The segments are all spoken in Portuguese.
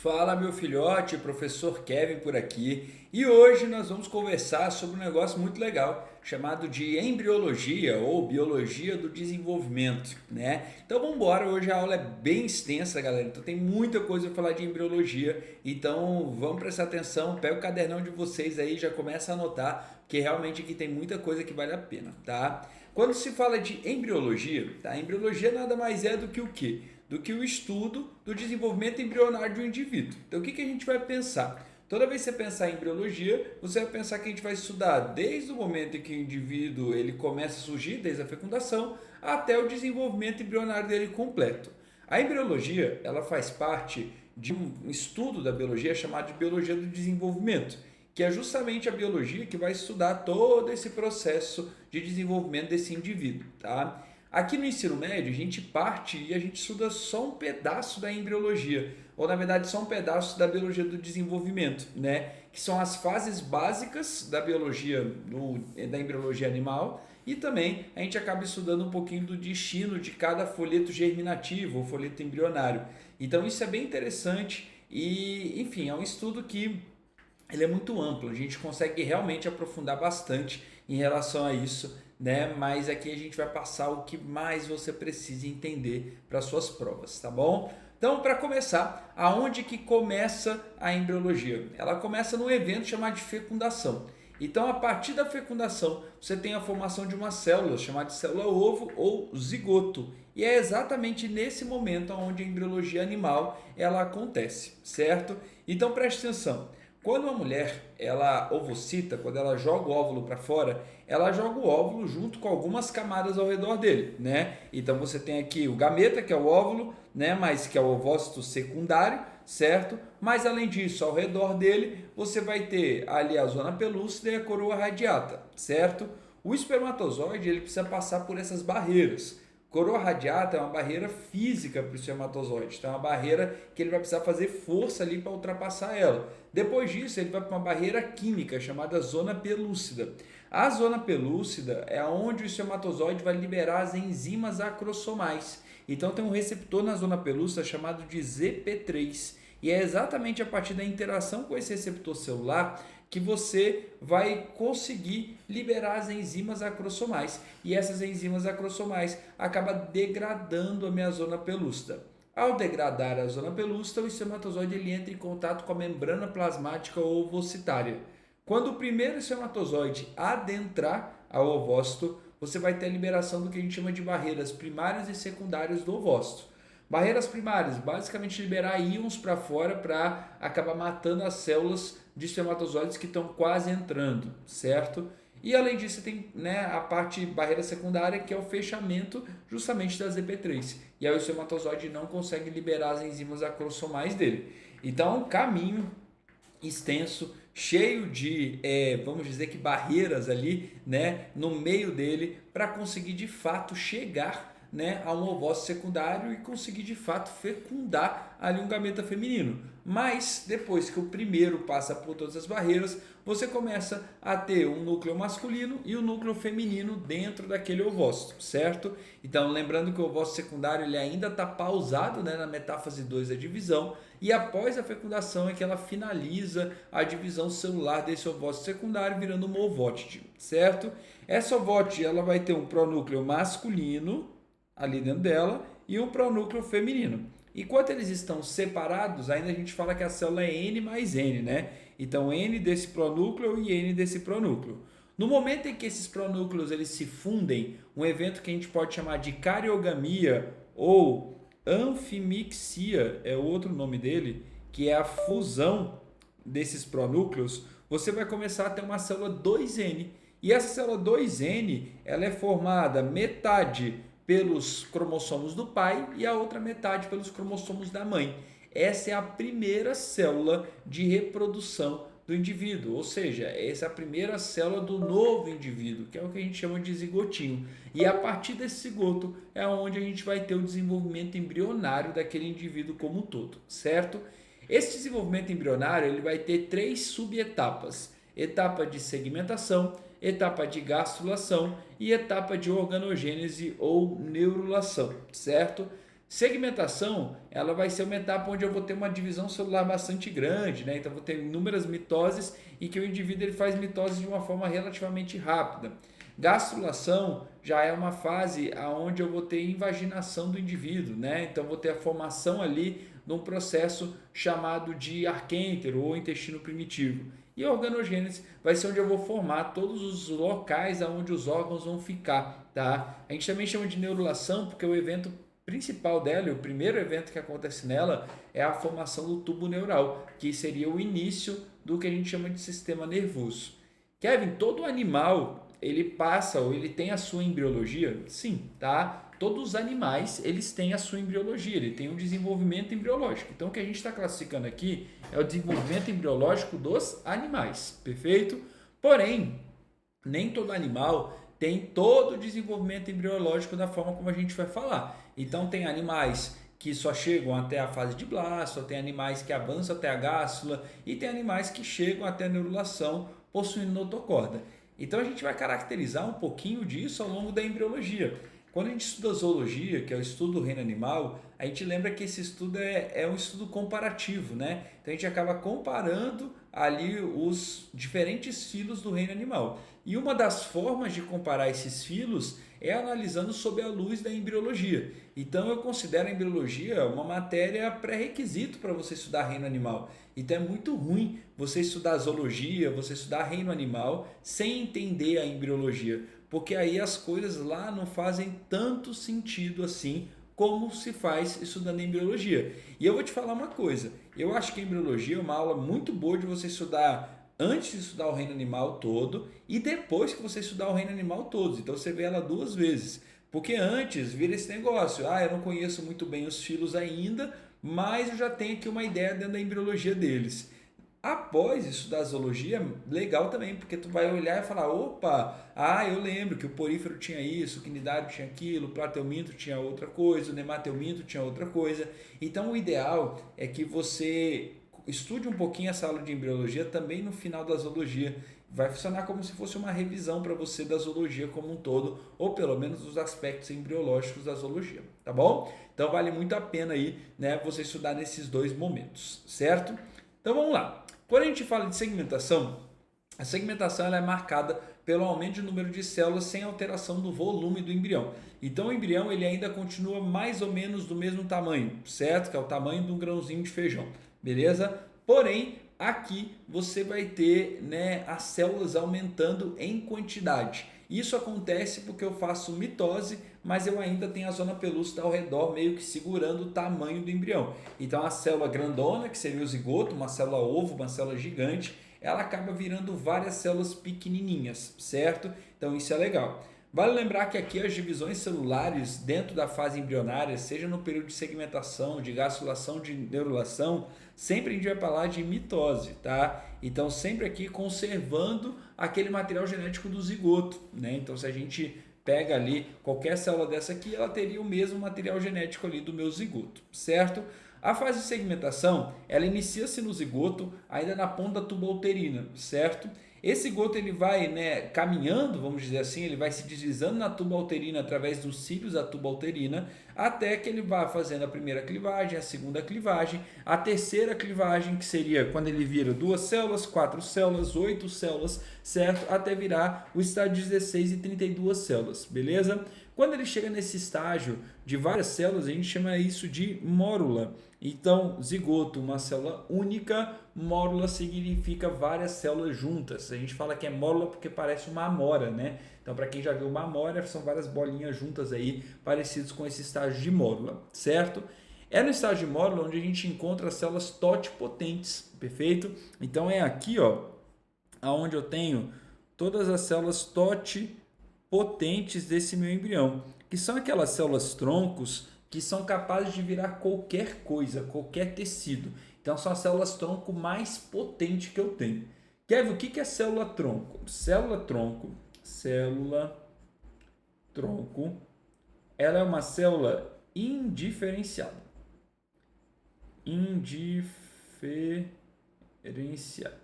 Fala, meu filhote, professor Kevin por aqui, e hoje nós vamos conversar sobre um negócio muito legal chamado de embriologia ou biologia do desenvolvimento, né? Então vamos embora, hoje a aula é bem extensa, galera, então tem muita coisa para falar de embriologia, então vamos prestar atenção, pega o cadernão de vocês aí, já começa a anotar, porque realmente aqui tem muita coisa que vale a pena, tá? Quando se fala de embriologia, tá? Embriologia nada mais é do que o quê? Do que o estudo do desenvolvimento embrionário de um indivíduo. Então, o que a gente vai pensar? Toda vez que você pensar em embriologia, você vai pensar que a gente vai estudar desde o momento em que o indivíduo ele começa a surgir, desde a fecundação, até o desenvolvimento embrionário dele completo. A embriologia, ela faz parte de um estudo da biologia chamado de biologia do desenvolvimento, que é justamente a biologia que vai estudar todo esse processo de desenvolvimento desse indivíduo, tá? Aqui no ensino médio, a gente parte e a gente estuda só um pedaço da embriologia, ou na verdade só um pedaço da biologia do desenvolvimento, né? Que são as fases básicas da biologia, da embriologia animal, e também a gente acaba estudando um pouquinho do destino de cada folheto germinativo ou folheto embrionário. Então isso é bem interessante e, enfim, é um estudo que ele é muito amplo, a gente consegue realmente aprofundar bastante em relação a isso, né? Mas aqui a gente vai passar o que mais você precisa entender para suas provas, tá bom? Então, para começar, aonde que começa a embriologia? Ela começa num evento chamado de fecundação. Então, a partir da fecundação, você tem a formação de uma célula chamada de célula ovo ou zigoto. E é exatamente nesse momento onde a embriologia animal ela acontece, certo? Então, preste atenção. Quando uma mulher ela ovocita, quando ela joga o óvulo para fora, ela joga o óvulo junto com algumas camadas ao redor dele, né? Então você tem aqui o gameta, que é o óvulo, né? Mas que é o ovócito secundário, certo? Mas além disso, ao redor dele, você vai ter ali a zona pelúcida e a coroa radiata, certo? O espermatozoide ele precisa passar por essas barreiras. Coroa radiata é uma barreira física para o espermatozoide, então é uma barreira que ele vai precisar fazer força ali para ultrapassar ela. Depois disso, ele vai para uma barreira química chamada zona pelúcida. A zona pelúcida é onde o espermatozoide vai liberar as enzimas acrossomais. Então tem um receptor na zona pelúcida chamado de ZP3. E é exatamente a partir da interação com esse receptor celular que você vai conseguir liberar as enzimas acrossomais. E essas enzimas acrossomais acabam degradando a minha zona pelúcida. Ao degradar a zona pelúcida, o espermatozoide ele entra em contato com a membrana plasmática ovocitária. Quando o primeiro espermatozoide adentrar ao ovócito, você vai ter a liberação do que a gente chama de barreiras primárias e secundárias do ovócito. Barreiras primárias, basicamente liberar íons para fora para acabar matando as células de espermatozoides que estão quase entrando, certo? E além disso, tem, né, a parte barreira secundária, que é o fechamento justamente da ZP3. E aí o espermatozoide não consegue liberar as enzimas acrossomais dele. Então, é um caminho extenso, cheio de, vamos dizer que barreiras ali, né, no meio dele, para conseguir de fato chegar, né, a um ovócito secundário e conseguir de fato fecundar ali um gameta feminino. Mas depois que o primeiro passa por todas as barreiras, você começa a ter um núcleo masculino e um núcleo feminino dentro daquele ovócito, certo? Então, lembrando que o ovócito secundário ele ainda está pausado, né, na metáfase 2 da divisão, e após a fecundação é que ela finaliza a divisão celular desse ovócito secundário, virando uma ovótide, certo? Essa ovótide ela vai ter um pronúcleo masculino ali dentro dela e um pronúcleo feminino. Enquanto eles estão separados, ainda a gente fala que a célula é N mais N, né? Então N desse pronúcleo e N desse pronúcleo. No momento em que esses pronúcleos eles se fundem, um evento que a gente pode chamar de cariogamia ou anfimixia é outro nome dele, que é a fusão desses pronúcleos, você vai começar a ter uma célula 2N. E essa célula 2N, ela é formada metade pelos cromossomos do pai e a outra metade pelos cromossomos da mãe. Essa é a primeira célula de reprodução do indivíduo, ou seja, essa é a primeira célula do novo indivíduo, que é o que a gente chama de zigotinho. E a partir desse zigoto é onde a gente vai ter o desenvolvimento embrionário daquele indivíduo como um todo, certo? Esse desenvolvimento embrionário ele vai ter 3 subetapas: etapa de segmentação, etapa de gastrulação e etapa de organogênese ou neurulação, certo? Segmentação, ela vai ser uma etapa onde eu vou ter uma divisão celular bastante grande, né? Então, vou ter inúmeras mitoses e que o indivíduo ele faz mitose de uma forma relativamente rápida. Gastrulação já é uma fase onde eu vou ter invaginação do indivíduo, né? Então, vou ter a formação ali num processo chamado de arquêntero ou intestino primitivo. E a organogênese vai ser onde eu vou formar todos os locais onde os órgãos vão ficar, tá? A gente também chama de neurulação porque o evento principal dela, e o primeiro evento que acontece nela, é a formação do tubo neural, que seria o início do que a gente chama de sistema nervoso. Kevin, todo animal, ele passa ou ele tem a sua embriologia? Sim, tá? Todos os animais, eles têm a sua embriologia, ele tem um desenvolvimento embriológico. Então, o que a gente está classificando aqui é o desenvolvimento embriológico dos animais, perfeito? Porém, nem todo animal tem todo o desenvolvimento embriológico da forma como a gente vai falar. Então, tem animais que só chegam até a fase de blasto, tem animais que avançam até a gástrula e tem animais que chegam até a neurulação possuindo notocorda. Então, a gente vai caracterizar um pouquinho disso ao longo da embriologia. Quando a gente estuda zoologia, que é o estudo do reino animal, a gente lembra que esse estudo é um estudo comparativo, né? Então a gente acaba comparando ali os diferentes filos do reino animal. E uma das formas de comparar esses filos é analisando sob a luz da embriologia. Então eu considero a embriologia uma matéria pré-requisito para você estudar reino animal. Então é muito ruim você estudar zoologia, você estudar reino animal sem entender a embriologia, porque aí as coisas lá não fazem tanto sentido assim como se faz estudando embriologia. E eu vou te falar uma coisa, eu acho que a embriologia é uma aula muito boa de você estudar antes de estudar o reino animal todo e depois que você estudar o reino animal todo. Então você vê ela duas vezes. Porque antes vira esse negócio, eu não conheço muito bem os filos ainda, mas eu já tenho aqui uma ideia dentro da embriologia deles. Após estudar zoologia, legal também, porque tu vai olhar e falar, opa, eu lembro que o porífero tinha isso, o quinidário tinha aquilo, o plateuminto tinha outra coisa, o nemateuminto tinha outra coisa. Então o ideal é que você estude um pouquinho essa aula de embriologia também no final da zoologia. Vai funcionar como se fosse uma revisão para você da zoologia como um todo, ou pelo menos dos aspectos embriológicos da zoologia, tá bom? Então vale muito a pena aí, né, você estudar nesses dois momentos, certo? Então vamos lá. Quando a gente fala de segmentação, a segmentação ela é marcada pelo aumento de número de células sem alteração do volume do embrião. Então o embrião ele ainda continua mais ou menos do mesmo tamanho, certo? Que é o tamanho de um grãozinho de feijão, beleza? Porém, aqui você vai ter, né, as células aumentando em quantidade. Isso acontece porque eu faço mitose, mas eu ainda tenho a zona pelúcida ao redor, meio que segurando o tamanho do embrião. Então a célula grandona, que seria o zigoto, uma célula ovo, uma célula gigante, ela acaba virando várias células pequenininhas, certo? Então isso é legal. Vale lembrar que aqui as divisões celulares dentro da fase embrionária, seja no período de segmentação, de gastrulação, de neurulação, sempre a gente vai falar de mitose, tá? Então sempre aqui conservando aquele material genético do zigoto, né? Então se a gente pega ali qualquer célula dessa aqui, ela teria o mesmo material genético ali do meu zigoto, certo? A fase de segmentação, ela inicia-se no zigoto, ainda na ponta tubo-uterina, certo? Esse zigoto ele vai, né, caminhando, vamos dizer assim, ele vai se deslizando na tuba-uterina através dos cílios da tuba-uterina, até que ele vá fazendo a primeira clivagem, a segunda clivagem, a terceira clivagem, que seria quando ele vira 2 células, 4 células, 8 células, certo? Até virar o estágio 16 e 32 células, beleza? Quando ele chega nesse estágio de várias células, a gente chama isso de mórula. Então, zigoto, uma célula única, mórula significa várias células juntas. A gente fala que é mórula porque parece uma amora, né? Então, para quem já viu uma amora, são várias bolinhas juntas aí, parecidos com esse estágio de mórula, certo? É no estágio de mórula onde a gente encontra as células totipotentes, perfeito? Então, é aqui, ó, onde eu tenho todas as células totipotentes desse meu embrião, que são aquelas células troncos que são capazes de virar qualquer coisa, qualquer tecido. Então são as células tronco mais potentes que eu tenho. Kevin, o que é célula tronco? Célula tronco, ela é uma célula indiferenciada. Indiferenciada.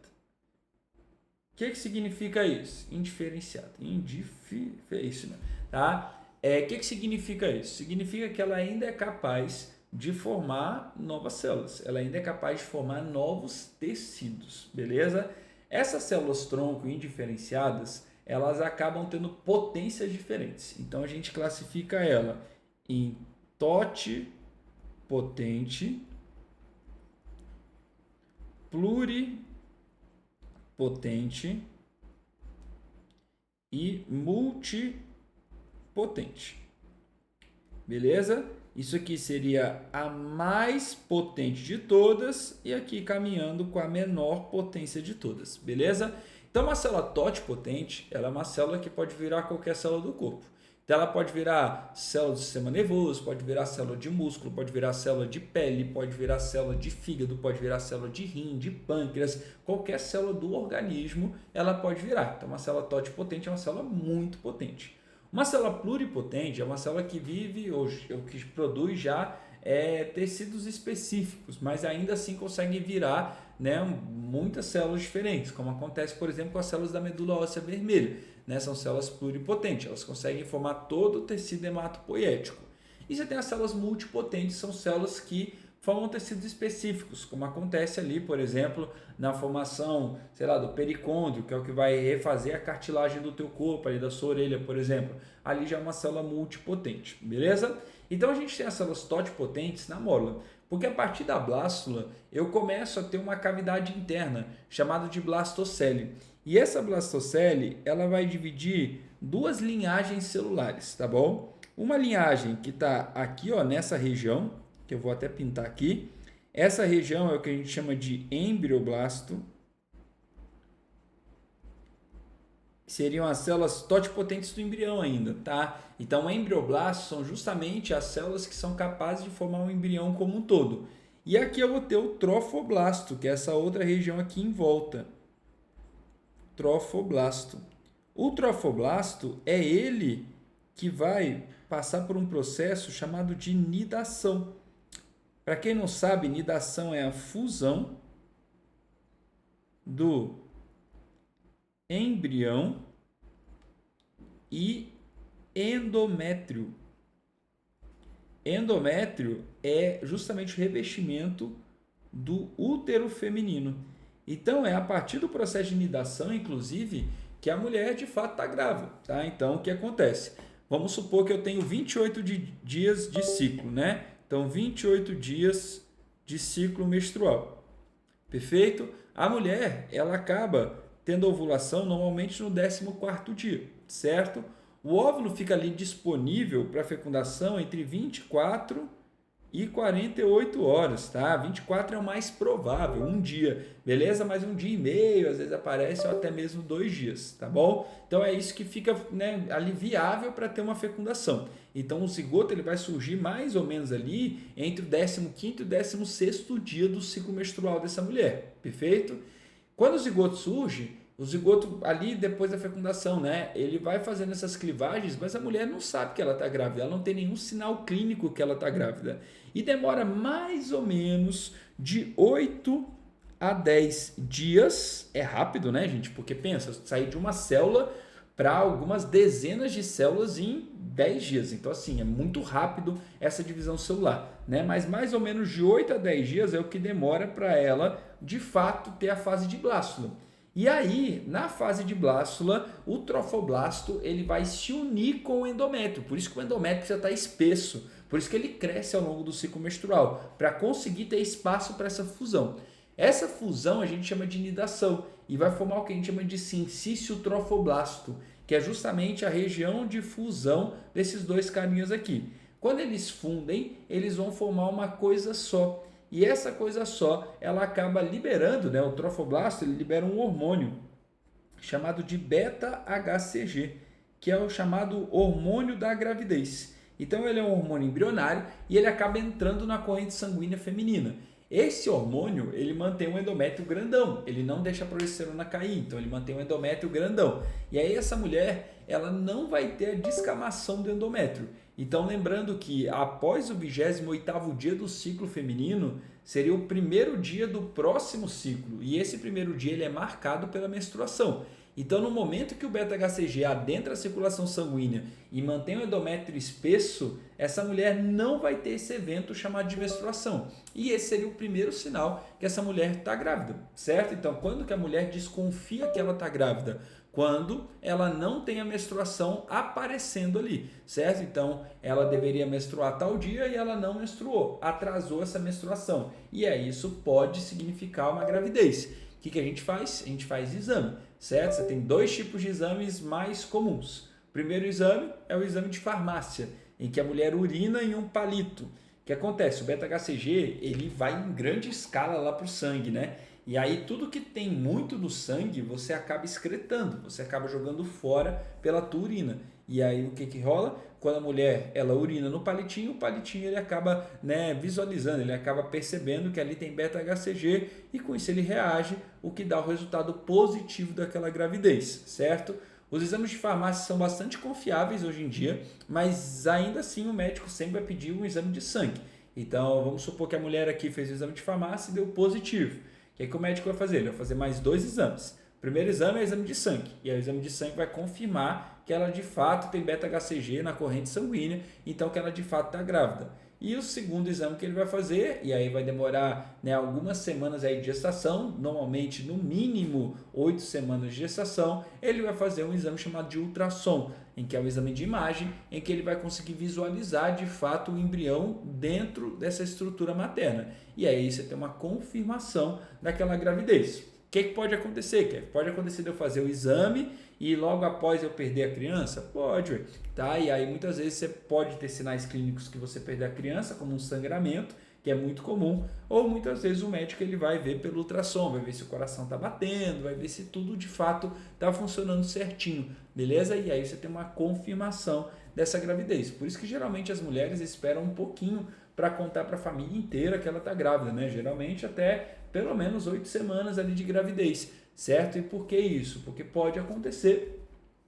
O que significa isso? Indiferenciada. É isso, né? Tá? Que significa isso? Significa que ela ainda é capaz de formar novas células, ela ainda é capaz de formar novos tecidos, beleza? Essas células tronco indiferenciadas, elas acabam tendo potências diferentes. Então a gente classifica ela em totipotente, pluripotente e multipotente. Beleza? Isso aqui seria a mais potente de todas e aqui caminhando com a menor potência de todas. Beleza? Então, uma célula totipotente, ela é uma célula que pode virar qualquer célula do corpo. Então, ela pode virar célula do sistema nervoso, pode virar célula de músculo, pode virar célula de pele, pode virar célula de fígado, pode virar célula de rim, de pâncreas, qualquer célula do organismo ela pode virar. Então, uma célula totipotente é uma célula muito potente. Uma célula pluripotente é uma célula que vive ou que produz já tecidos específicos, mas ainda assim consegue virar, né, muitas células diferentes, como acontece, por exemplo, com as células da medula óssea vermelha. Né? São células pluripotentes, elas conseguem formar todo o tecido hematopoético. E você tem as células multipotentes, são células que formam tecidos específicos, como acontece ali, por exemplo, na formação, sei lá, do pericôndrio, que é o que vai refazer a cartilagem do teu corpo, ali da sua orelha, por exemplo. Ali já é uma célula multipotente, beleza? Então a gente tem as células totipotentes na mórula, porque a partir da blástula eu começo a ter uma cavidade interna, chamada de blastocele. E essa blastocele, ela vai dividir duas linhagens celulares, tá bom? Uma linhagem que está aqui, ó, nessa região, que eu vou até pintar aqui. Essa região é o que a gente chama de embrioblasto. Seriam as células totipotentes do embrião ainda, tá? Então, embrioblastos são justamente as células que são capazes de formar um embrião como um todo. E aqui eu vou ter o trofoblasto, que é essa outra região aqui em volta. Trofoblasto. O trofoblasto é ele que vai passar por um processo chamado de nidação. Para quem não sabe, nidação é a fusão do embrião e endométrio. Endométrio é justamente o revestimento do útero feminino. Então, é a partir do processo de nidação, inclusive, que a mulher de fato está grávida. Tá? Então, o que acontece? Vamos supor que eu tenho 28 dias de ciclo, né? Então, 28 dias de ciclo menstrual. Perfeito? A mulher, ela acaba tendo ovulação normalmente no 14º dia, certo? O óvulo fica ali disponível para fecundação entre 24 e 48 horas, tá? 24 é o mais provável, um dia, beleza? Mas um dia e meio, às vezes aparece, ou até mesmo 2 dias, tá bom? Então é isso que fica, né, ali viável para ter uma fecundação. Então o zigoto ele vai surgir mais ou menos ali entre o 15º e o 16º dia do ciclo menstrual dessa mulher, perfeito? Quando o zigoto surge, o zigoto ali depois da fecundação, né? Ele vai fazendo essas clivagens, mas a mulher não sabe que ela está grávida, ela não tem nenhum sinal clínico que ela está grávida. E demora mais ou menos de 8 a 10 dias. É rápido, né, gente? Porque pensa, sair de uma célula para algumas dezenas de células em 10 dias. Então, assim, é muito rápido essa divisão celular, né? Mas mais ou menos de 8 a 10 dias é o que demora para ela, de fato, ter a fase de blástula. E aí, na fase de blástula, o trofoblasto ele vai se unir com o endométrio. Por isso que o endométrio precisa estar espesso. Por isso que ele cresce ao longo do ciclo menstrual, para conseguir ter espaço para essa fusão. Essa fusão a gente chama de nidação e vai formar o que a gente chama de sincício trofoblasto, que é justamente a região de fusão desses dois carinhas aqui. Quando eles fundem, eles vão formar uma coisa só. E essa coisa só, ela acaba liberando, né, o trofoblasto, ele libera um hormônio chamado de beta-HCG, que é o chamado hormônio da gravidez. Então ele é um hormônio embrionário e ele acaba entrando na corrente sanguínea feminina. Esse hormônio, ele mantém o endométrio grandão, ele não deixa a progesterona cair, então ele mantém o endométrio grandão. E aí essa mulher, ela não vai ter a descamação do endométrio. Então lembrando que após o 28º dia do ciclo feminino, seria o primeiro dia do próximo ciclo. E esse primeiro dia ele é marcado pela menstruação. Então, no momento que o beta-HCG adentra a circulação sanguínea e mantém o endométrio espesso, essa mulher não vai ter esse evento chamado de menstruação. E esse seria o primeiro sinal que essa mulher está grávida, certo? Então, quando que a mulher desconfia que ela está grávida? Quando ela não tem a menstruação aparecendo ali, certo? Então, ela deveria menstruar tal dia e ela não menstruou, atrasou essa menstruação. E aí isso pode significar uma gravidez. O que a gente faz? A gente faz exame, certo? Você tem dois tipos de exames mais comuns. O primeiro exame é o exame de farmácia, em que a mulher urina em um palito. O que acontece? O beta-HCG ele vai em grande escala lá para o sangue, né? E aí tudo que tem muito no sangue você acaba excretando, você acaba jogando fora pela tua urina. E aí o que rola? Quando a mulher ela urina no palitinho, o palitinho ele acaba visualizando, ele acaba percebendo que ali tem beta-HCG e com isso ele reage, o que dá o resultado positivo daquela gravidez, certo? Os exames de farmácia são bastante confiáveis hoje em dia, mas ainda assim o médico sempre vai pedir um exame de sangue. Então vamos supor que a mulher aqui fez o exame de farmácia e deu positivo. O que o médico vai fazer? Ele vai fazer mais dois exames. O primeiro exame é o exame de sangue. E aí o exame de sangue vai confirmar que ela de fato tem beta-HCG na corrente sanguínea, então que ela de fato está grávida. E o segundo exame que ele vai fazer, e aí vai demorar algumas semanas aí de gestação, normalmente no mínimo 8 semanas de gestação, ele vai fazer um exame chamado de ultrassom, em que é um exame de imagem, em que ele vai conseguir visualizar de fato o embrião dentro dessa estrutura materna. E aí você tem uma confirmação daquela gravidez. O que pode acontecer? Pode acontecer de eu fazer o exame e logo após eu perder a criança? Pode, tá? E aí muitas vezes você pode ter sinais clínicos que você perder a criança, como um sangramento, que é muito comum, ou muitas vezes o médico ele vai ver pelo ultrassom, vai ver se o coração está batendo, vai ver se tudo de fato está funcionando certinho, beleza? E aí você tem uma confirmação dessa gravidez. Por isso que geralmente as mulheres esperam um pouquinho para contar para a família inteira que ela está grávida, né? Geralmente até pelo menos 8 semanas ali de gravidez, certo? E por que isso? Porque pode acontecer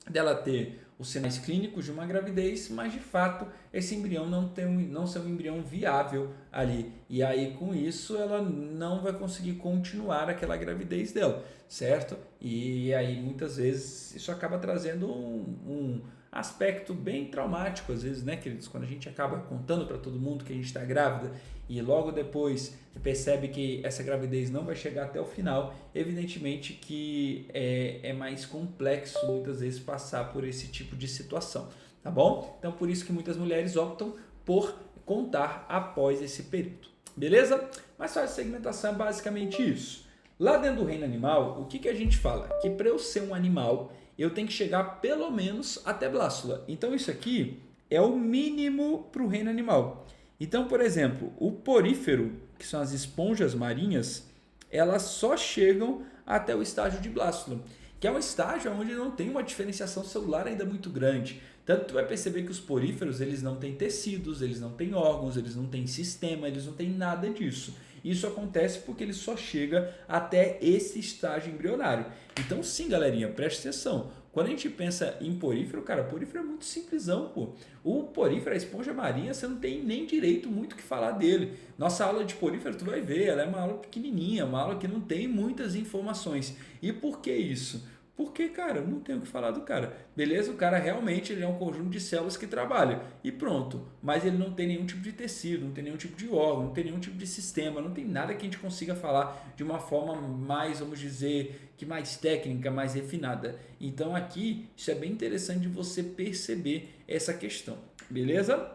dela ter os sinais clínicos de uma gravidez, mas de fato esse embrião não ser um embrião viável ali. E aí com isso ela não vai conseguir continuar aquela gravidez dela, certo? E aí muitas vezes isso acaba trazendo um aspecto bem traumático, às vezes, né, queridos? Quando a gente acaba contando para todo mundo que a gente está grávida e logo depois percebe que essa gravidez não vai chegar até o final, evidentemente que é mais complexo muitas vezes passar por esse tipo de situação, tá bom? Então por isso que muitas mulheres optam por contar após esse período, beleza? Mas só a segmentação é basicamente isso. Lá dentro do reino animal, o que a gente fala? Que para eu ser um animal, eu tenho que chegar pelo menos até blástula. Então isso aqui é o mínimo para o reino animal. Então, por exemplo, o porífero, que são as esponjas marinhas, elas só chegam até o estágio de blástula, que é um estágio onde não tem uma diferenciação celular ainda muito grande. Tanto que tu vai perceber que os poríferos eles não têm tecidos, eles não têm órgãos, eles não têm sistema, eles não têm nada disso. Isso acontece porque ele só chega até esse estágio embrionário. Então sim, galerinha, preste atenção. Quando a gente pensa em porífero, cara, porífero é muito simplesão, pô. O porífero, a esponja marinha, você não tem nem direito muito o que falar dele. Nossa aula de porífero, tu vai ver, ela é uma aula pequenininha, uma aula que não tem muitas informações. E por que isso? Porque, cara, não tem o que falar do cara. Beleza? O cara realmente ele é um conjunto de células que trabalham. E pronto. Mas ele não tem nenhum tipo de tecido, não tem nenhum tipo de órgão, não tem nenhum tipo de sistema, não tem nada que a gente consiga falar de uma forma mais, vamos dizer, que mais técnica, mais refinada. Então aqui, isso é bem interessante de você perceber essa questão. Beleza?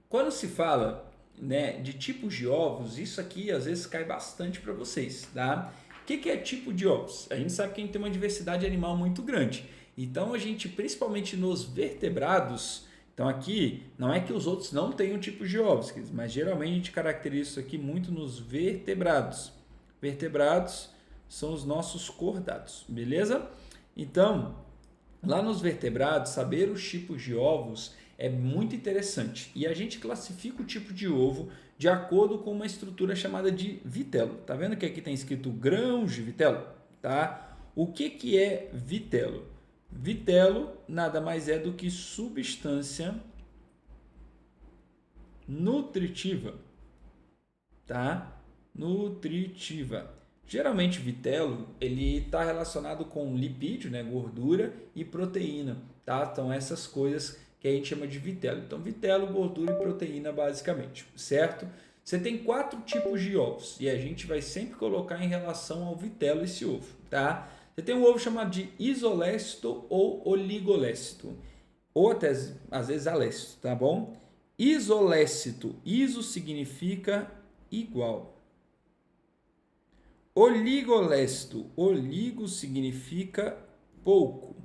Quando se fala, né, de tipos de ovos, isso aqui às vezes cai bastante para vocês, tá? O que é tipo de ovos? A gente sabe que a gente tem uma diversidade animal muito grande. Então a gente, principalmente nos vertebrados, então aqui não é que os outros não tenham tipos de ovos, mas geralmente a gente caracteriza isso aqui muito nos vertebrados. Vertebrados são os nossos cordados, beleza? Então, lá nos vertebrados, saber os tipos de ovos é muito interessante. E a gente classifica o tipo de ovo de acordo com uma estrutura chamada de vitelo. Tá vendo que aqui tem escrito grãos de vitelo? Tá? O que é vitelo? Vitelo nada mais é do que substância nutritiva. Tá? Nutritiva. Geralmente, vitelo, ele está relacionado com lipídio, né, gordura e proteína, tá? Então, essas coisas que a gente chama de vitelo. Então, vitelo, gordura e proteína, basicamente, certo? Você tem 4 tipos de ovos e a gente vai sempre colocar em relação ao vitelo esse ovo, tá? Você tem um ovo chamado de isolécito ou oligolécito, ou até às vezes alécito, tá bom? Isolécito, iso significa igual. Oligolécito, oligo significa pouco.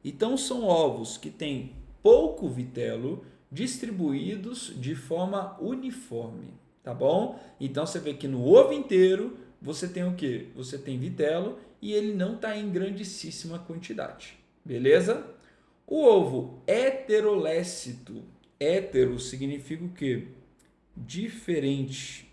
Então são ovos que têm pouco vitelo distribuídos de forma uniforme, tá bom? Então você vê que no ovo inteiro você tem o quê? Você tem vitelo e ele não está em grandíssima quantidade, beleza? O ovo heterolécito, hétero significa o quê? Diferente,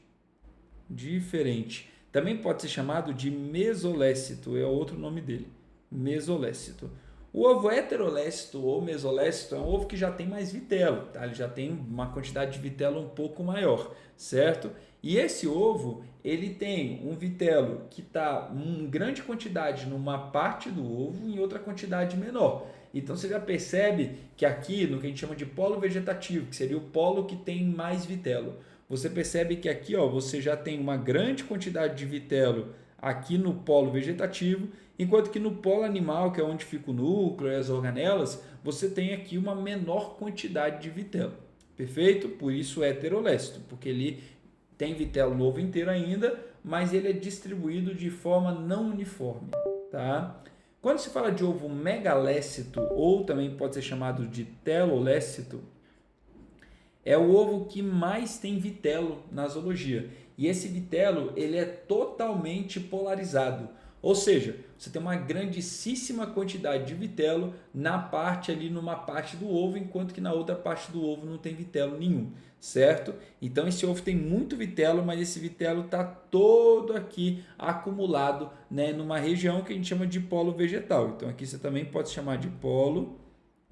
diferente. Também pode ser chamado de mesolécito, é outro nome dele, mesolécito. O ovo heterolécito ou mesolécito é um ovo que já tem mais vitelo, tá? Ele já tem uma quantidade de vitelo um pouco maior, certo? E esse ovo, ele tem um vitelo que está em grande quantidade numa parte do ovo e em outra quantidade menor. Então você já percebe que aqui, no que a gente chama de polo vegetativo, que seria o polo que tem mais vitelo, você percebe que aqui, ó, você já tem uma grande quantidade de vitelo aqui no polo vegetativo, enquanto que no polo animal, que é onde fica o núcleo e as organelas, você tem aqui uma menor quantidade de vitelo. Perfeito? Por isso é heterolécito, porque ele tem vitelo no ovo inteiro ainda, mas ele é distribuído de forma não uniforme, tá? Quando se fala de ovo megalécito, ou também pode ser chamado de telolécito, é o ovo que mais tem vitelo na zoologia. E esse vitelo, ele é totalmente polarizado. Ou seja, você tem uma grandíssima quantidade de vitelo na parte ali, numa parte do ovo, enquanto que na outra parte do ovo não tem vitelo nenhum, certo? Então esse ovo tem muito vitelo, mas esse vitelo está todo aqui acumulado, né, numa região que a gente chama de polo vegetal. Então aqui você também pode chamar de polo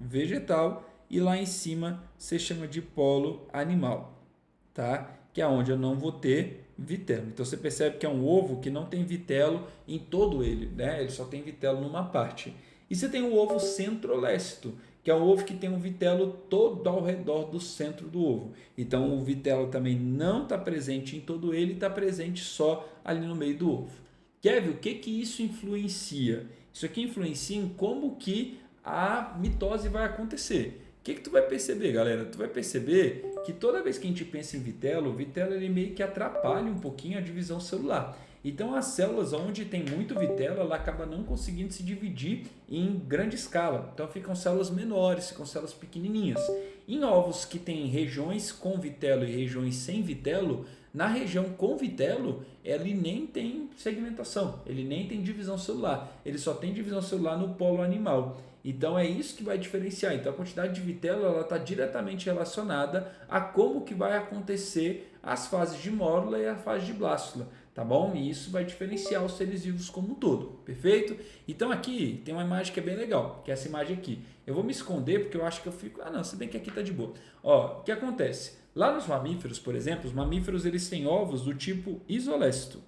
vegetal, e lá em cima você chama de polo animal, tá? Que é onde eu não vou ter vitelo. Então você percebe que é um ovo que não tem vitelo em todo ele, né? Ele só tem vitelo numa parte. E você tem o ovo centrolécito, que é um ovo que tem um vitelo todo ao redor do centro do ovo. Então o vitelo também não está presente em todo ele, está presente só ali no meio do ovo. Quer ver o que isso influencia? Isso aqui influencia em como que a mitose vai acontecer. O que tu vai perceber, galera? Tu vai perceber que toda vez que a gente pensa em vitelo, o vitelo ele meio que atrapalha um pouquinho a divisão celular. Então, as células onde tem muito vitelo, ela acaba não conseguindo se dividir em grande escala. Então, ficam células menores, ficam células pequenininhas. Em ovos que têm regiões com vitelo e regiões sem vitelo, na região com vitelo, ele nem tem segmentação, ele nem tem divisão celular. Ele só tem divisão celular no polo animal. Então é isso que vai diferenciar. Então a quantidade de vitelo está diretamente relacionada a como que vai acontecer as fases de mórula e a fase de blástula, tá bom? E isso vai diferenciar os seres vivos como um todo, perfeito? Então aqui tem uma imagem que é bem legal, que é essa imagem aqui. Eu vou me esconder porque eu acho que eu fico... Ah não, se bem que aqui tá de boa. Ó, o que acontece? Lá nos mamíferos, por exemplo, os mamíferos eles têm ovos do tipo isolécito,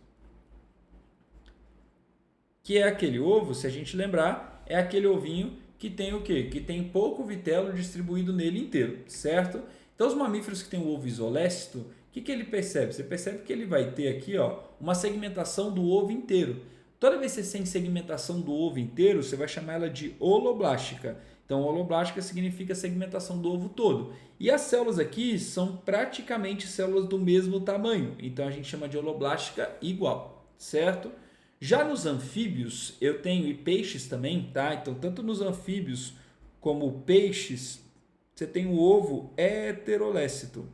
que é aquele ovo, se a gente lembrar, é aquele ovinho que tem o quê? Que tem pouco vitelo distribuído nele inteiro, certo? Então, os mamíferos que têm o ovo isolécito, o que ele percebe? Você percebe que ele vai ter aqui, ó, uma segmentação do ovo inteiro. Toda vez que você tem segmentação do ovo inteiro, você vai chamar ela de holoblástica. Então, holoblástica significa segmentação do ovo todo. E as células aqui são praticamente células do mesmo tamanho. Então, a gente chama de holoblástica igual, certo? Já nos anfíbios, eu tenho, e peixes também, tá? Então, tanto nos anfíbios como peixes, você tem o ovo heterolécito.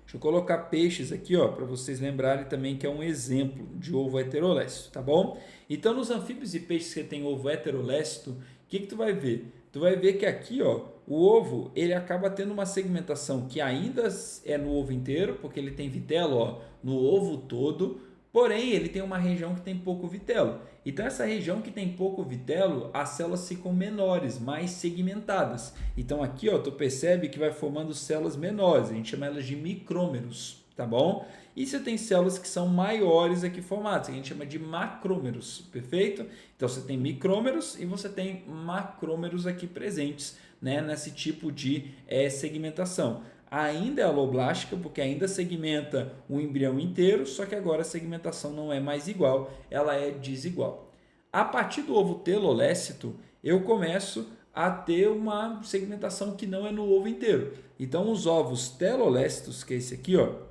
Deixa eu colocar peixes aqui, ó, para vocês lembrarem também que é um exemplo de ovo heterolécito, tá bom? Então, nos anfíbios e peixes que tem ovo heterolécito, o que tu vai ver? Tu vai ver que aqui, ó, o ovo, ele acaba tendo uma segmentação que ainda é no ovo inteiro, porque ele tem vitelo, ó, no ovo todo. Porém, ele tem uma região que tem pouco vitelo. Então, essa região que tem pouco vitelo, as células ficam menores, mais segmentadas. Então, aqui ó, tu percebe que vai formando células menores. A gente chama elas de micrômeros, tá bom? E você tem células que são maiores aqui formadas, que a gente chama de macrômeros, perfeito? Então você tem micrômeros e você tem macrômeros aqui presentes, né, nesse tipo de segmentação. Ainda é aloblástica, porque ainda segmenta o embrião inteiro, só que agora a segmentação não é mais igual, ela é desigual. A partir do ovo telolécito, eu começo a ter uma segmentação que não é no ovo inteiro. Então, os ovos telolécitos, que é esse aqui, ó,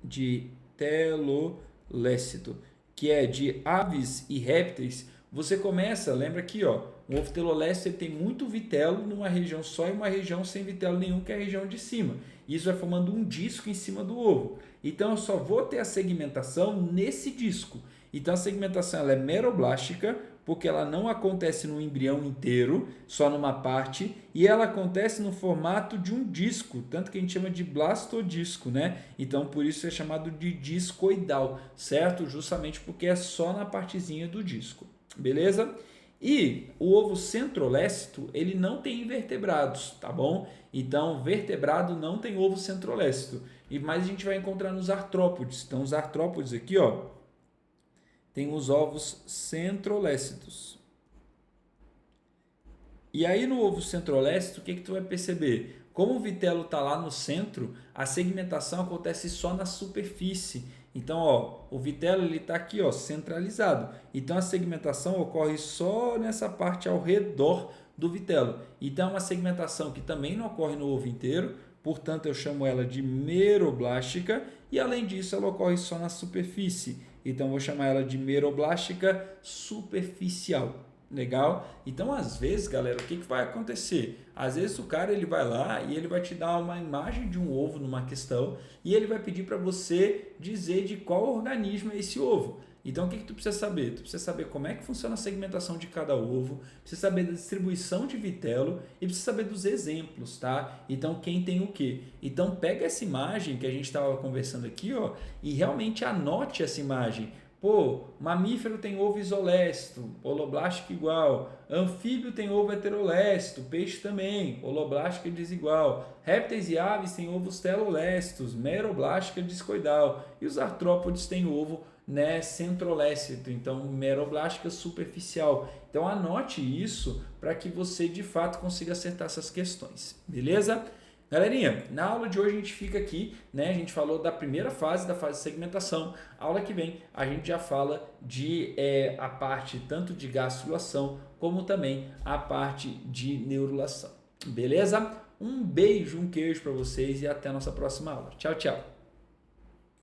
de telolécito, que é de aves e répteis, você começa, lembra aqui, ó, o ovo telolécito ele tem muito vitelo numa região só e uma região sem vitelo nenhum, que é a região de cima. Isso vai formando um disco em cima do ovo. Então, eu só vou ter a segmentação nesse disco. Então, a segmentação ela é meroblástica, porque ela não acontece no embrião inteiro, só numa parte, e ela acontece no formato de um disco, tanto que a gente chama de blastodisco, né? Então, por isso é chamado de discoidal, certo? Justamente porque é só na partezinha do disco, beleza? E o ovo centrolécito, ele não tem invertebrados, tá bom? Então, vertebrado não tem ovo centrolécito, mas a gente vai encontrar nos artrópodes. Então, os artrópodes aqui, ó, tem os ovos centrolécitos. E aí no ovo centrolécito, o que tu vai perceber? Como o vitelo está lá no centro, a segmentação acontece só na superfície. Então, ó, o vitelo ele está aqui, ó, centralizado. Então a segmentação ocorre só nessa parte ao redor do vitelo. Então é uma segmentação que também não ocorre no ovo inteiro, portanto eu chamo ela de meroblástica, e além disso ela ocorre só na superfície. Então, vou chamar ela de meroblástica superficial. Legal? Então, às vezes, galera, o que vai acontecer? Às vezes o cara ele vai lá e ele vai te dar uma imagem de um ovo numa questão e ele vai pedir para você dizer de qual organismo é esse ovo. Então, o que tu precisa saber? Tu precisa saber como é que funciona a segmentação de cada ovo, precisa saber da distribuição de vitelo e precisa saber dos exemplos, tá? Então, quem tem o quê? Então, pega essa imagem que a gente estava conversando aqui, ó, e realmente anote essa imagem. Pô, mamífero tem ovo isolécito, holoblástica igual. Anfíbio tem ovo heterolécito, peixe também, holoblástica desigual. Répteis e aves têm ovos telolécitos, meroblástica discoidal. E os artrópodes têm ovo, né, centrolécito, então meroblástica superficial. Então anote isso para que você de fato consiga acertar essas questões, beleza? Galerinha, na aula de hoje a gente fica aqui, né? A gente falou da primeira fase, da fase de segmentação. A aula que vem a gente já fala de a parte tanto de gastrulação como também a parte de neurulação. Beleza? Um beijo, um queijo para vocês e até a nossa próxima aula. Tchau, tchau.